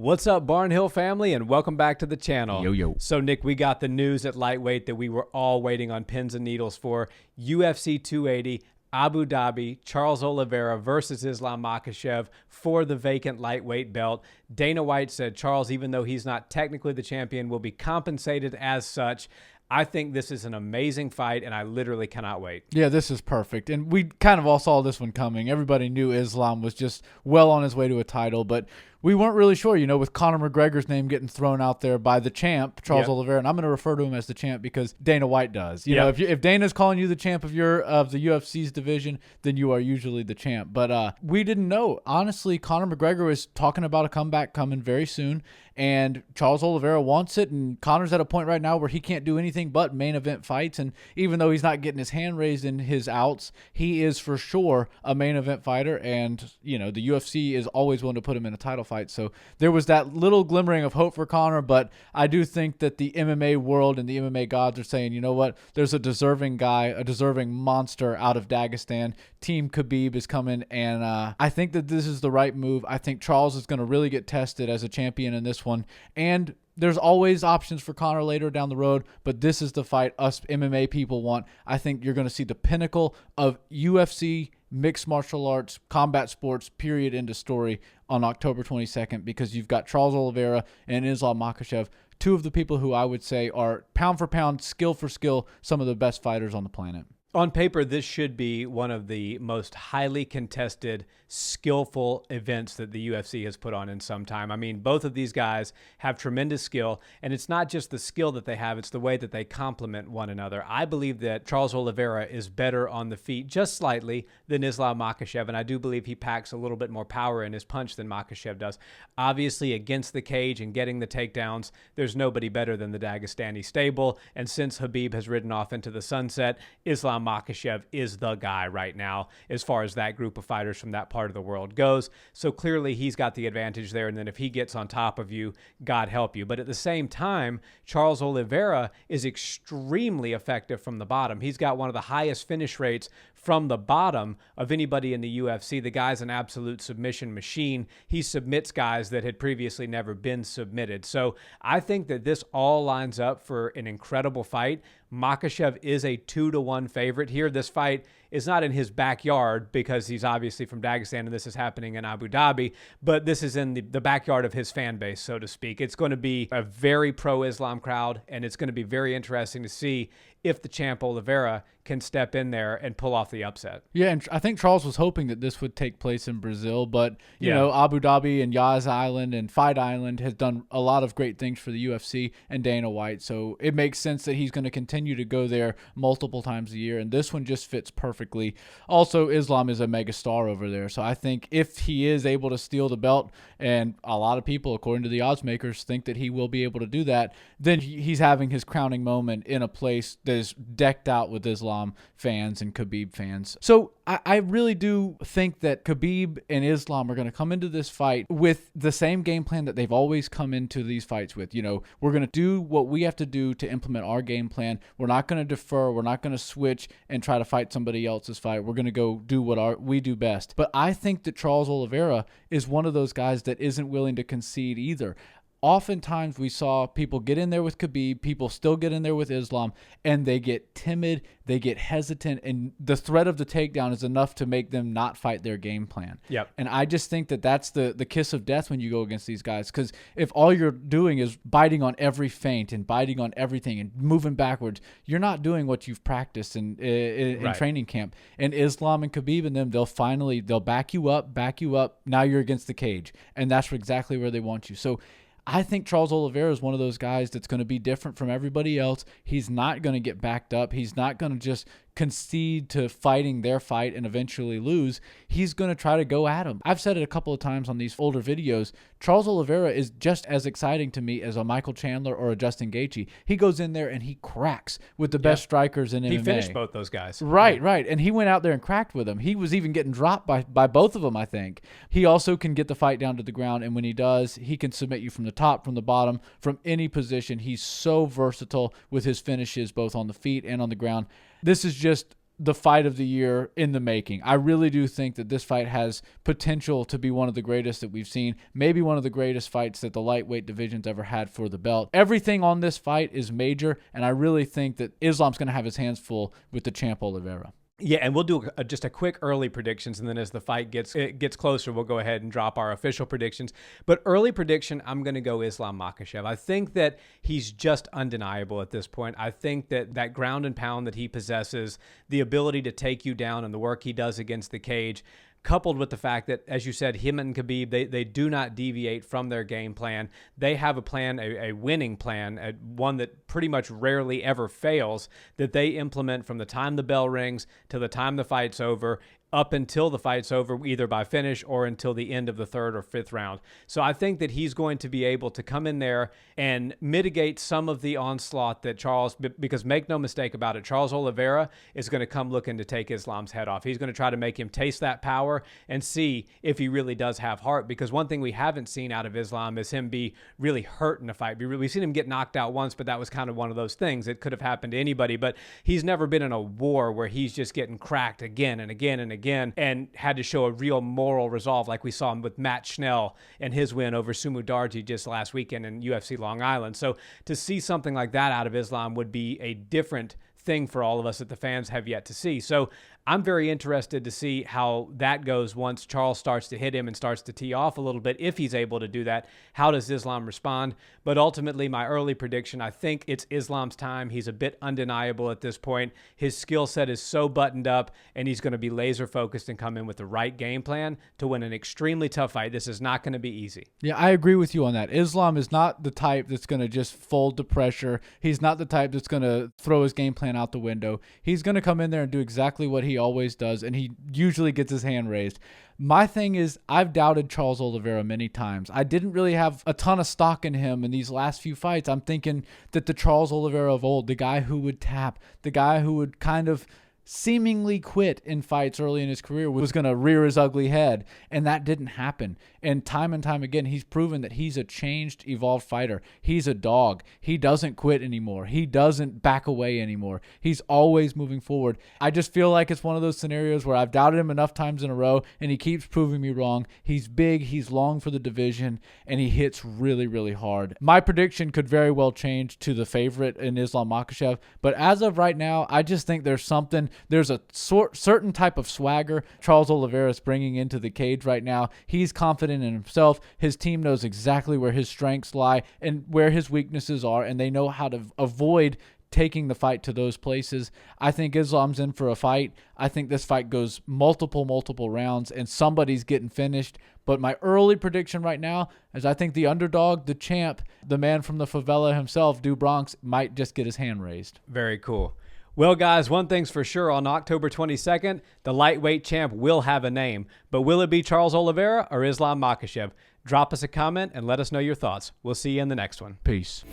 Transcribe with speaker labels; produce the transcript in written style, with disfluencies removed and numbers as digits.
Speaker 1: What's up, Barnhill family, and welcome back to the channel.
Speaker 2: Yo.
Speaker 1: So, Nick, we got the news at Lightweight that we were all waiting on pins and needles for. UFC 280, Abu Dhabi, Charles Olivera versus Islam Makhachev for the vacant lightweight belt. Dana White said Charles, even though he's not technically the champion, will be compensated as such. I think this is an amazing fight, and I literally cannot wait.
Speaker 2: Yeah, this is perfect. And we kind of all saw this one coming. Everybody knew Islam was just well on his way to a title, but we weren't really sure, with Conor McGregor's name getting thrown out there by the champ, Charles Olivera, and I'm going to refer to him as the champ because Dana White does. If Dana's calling you the champ of the UFC's division, then you are usually the champ. But we didn't know. Honestly, Conor McGregor was talking about a comeback coming very soon, and Charles Olivera wants it, and Conor's at a point right now where he can't do anything but main event fights, and even though he's not getting his hand raised in his outs, he is for sure a main event fighter, and the UFC is always willing to put him in a title fight. So there was that little glimmering of hope for Conor, but I do think that the MMA world and the MMA gods are saying, you know what, there's a deserving guy, a deserving monster out of Dagestan. Team Khabib is coming, and I think that this is the right move. I think Charles is going to really get tested as a champion in this one, and there's always options for Conor later down the road, but this is the fight us MMA people want. I think you're going to see the pinnacle of UFC, mixed martial arts, combat sports, period, end of story on October 22nd, because you've got Charles Olivera and Islam Makhachev, two of the people who I would say are pound for pound, skill for skill, some of the best fighters on the planet.
Speaker 1: On paper, this should be one of the most highly contested, skillful events that the UFC has put on in some time. I mean, both of these guys have tremendous skill, and it's not just the skill that they have, it's the way that they complement one another. I believe that Charles Olivera is better on the feet just slightly than Islam Makhachev, and I do believe he packs a little bit more power in his punch than Makhachev does. Obviously, against the cage and getting the takedowns, there's nobody better than the Dagestani stable, and since Khabib has ridden off into the sunset, Islam Makhachev is the guy right now as far as that group of fighters from that part of the world goes. So clearly he's got the advantage there, and then if he gets on top of you, God help you. But at the same time, Charles Olivera is extremely effective from the bottom. He's got one of the highest finish rates from the bottom of anybody in the UFC. The guy's an absolute submission machine. He submits guys that had previously never been submitted. So I think that this all lines up for an incredible fight. Makhachev is a 2-1 favorite here. This fight is not in his backyard because he's obviously from Dagestan and this is happening in Abu Dhabi, but this is in the backyard of his fan base, so to speak. It's going to be a very pro-Islam crowd, and it's going to be very interesting to see if the champ Olivera can step in there and pull off the upset.
Speaker 2: Yeah, and I think Charles was hoping that this would take place in Brazil, but you know, Abu Dhabi and Yas Island and Fight Island has done a lot of great things for the UFC and Dana White, so it makes sense that he's going to continue to go there multiple times a year, and this one just fits perfectly. Also, Islam is a mega star over there, so I think if he is able to steal the belt, and a lot of people, according to the odds makers, think that he will be able to do that, then he's having his crowning moment in a place that is decked out with Islam fans and Khabib fans. So I really do think that Khabib and Islam are going to come into this fight with the same game plan that they've always come into these fights with. You know, we're going to do what we have to do to implement our game plan. We're not going to defer. We're not going to switch and try to fight somebody else's fight. We're going to go do what we do best. But I think that Charles Olivera is one of those guys that isn't willing to concede either. Oftentimes we saw people get in there with Khabib, people still get in there with Islam, and they get timid, they get hesitant, and the threat of the takedown is enough to make them not fight their game plan.
Speaker 1: Yep.
Speaker 2: And I just think that that's the kiss of death when you go against these guys, because if all you're doing is biting on every feint and biting on everything and moving backwards, you're not doing what you've practiced in training camp. And Islam and Khabib and them, they'll back you up, now you're against the cage, and that's exactly where they want you. So I think Charles Olivera is one of those guys that's going to be different from everybody else. He's not going to get backed up. He's not going to just concede to fighting their fight and eventually lose. He's going to try to go at him. I've said it a couple of times on these older videos. Charles Olivera is just as exciting to me as a Michael Chandler or a Justin Gaethje. He goes in there and he cracks with the best strikers in MMA.
Speaker 1: He finished both those guys.
Speaker 2: Right. And he went out there and cracked with them. He was even getting dropped by both of them, I think. He also can get the fight down to the ground, and when he does, he can submit you from the top, from the bottom, from any position. He's so versatile with his finishes, both on the feet and on the ground. This is just the fight of the year in the making. I really do think that this fight has potential to be one of the greatest that we've seen, maybe one of the greatest fights that the lightweight division's ever had for the belt. Everything on this fight is major, and I really think that Islam's going to have his hands full with the champ Olivera.
Speaker 1: Yeah, and we'll do just a quick early predictions, and then as the fight gets closer, we'll go ahead and drop our official predictions. But early prediction, I'm going to go Islam Makhachev. I think that he's just undeniable at this point. I think that ground and pound that he possesses, the ability to take you down and the work he does against the cage, coupled with the fact that, as you said, him and Khabib, they do not deviate from their game plan. They have a plan, a winning plan, one that pretty much rarely ever fails, that they implement from the time the bell rings to the time the fight's over, up until the fight's over, either by finish or until the end of the third or fifth round. So I think that he's going to be able to come in there and mitigate some of the onslaught that because make no mistake about it, Charles Olivera is going to come looking to take Islam's head off. He's going to try to make him taste that power and see if he really does have heart, because one thing we haven't seen out of Islam is him be really hurt in a fight. We've seen him get knocked out once, but that was kind of one of those things. It could have happened to anybody, but he's never been in a war where he's just getting cracked again and again and again and had to show a real moral resolve, like we saw him with Matt Schnell and his win over Sumu Darji just last weekend in UFC Long Island. So to see something like that out of Islam would be a different thing for all of us that the fans have yet to see. So I'm very interested to see how that goes once Charles starts to hit him and starts to tee off a little bit. If he's able to do that, how does Islam respond? But ultimately, my early prediction, I think it's Islam's time. He's a bit undeniable at this point. His skill set is so buttoned up, and he's going to be laser focused and come in with the right game plan to win an extremely tough fight. This is not going to be easy.
Speaker 2: Yeah, I agree with you on that. Islam is not the type that's going to just fold to pressure. He's not the type that's going to throw his game plan out the window. He's going to come in there and do exactly what he always does, and he usually gets his hand raised. My thing is, I've doubted Charles Olivera many times. I didn't really have a ton of stock in him in these last few fights. I'm thinking that the Charles Olivera of old, the guy who would tap, the guy who would kind of seemingly quit in fights early in his career, was going to rear his ugly head, and that didn't happen. And time again, he's proven that he's a changed, evolved fighter. He's a dog. He doesn't quit anymore. He doesn't back away anymore. He's always moving forward. I just feel like it's one of those scenarios where I've doubted him enough times in a row, and he keeps proving me wrong. He's big, he's long for the division, and he hits really, really hard. My prediction could very well change to the favorite in Islam Makhachev, but as of right now, I just think there's a certain type of swagger Charles Olivera is bringing into the cage right now. He's confident in himself. His team knows exactly where his strengths lie and where his weaknesses are, and they know how to avoid taking the fight to those places. I think Islam's in for a fight. I think this fight goes multiple rounds, and somebody's getting finished. But my early prediction right now is I think the underdog, the champ, the man from the favela himself, Du Bronx, might just get his hand raised.
Speaker 1: Very cool. Well, guys, one thing's for sure. On October 22nd, the lightweight champ will have a name. But will it be Charles Olivera or Islam Makhachev? Drop us a comment and let us know your thoughts. We'll see you in the next one.
Speaker 2: Peace.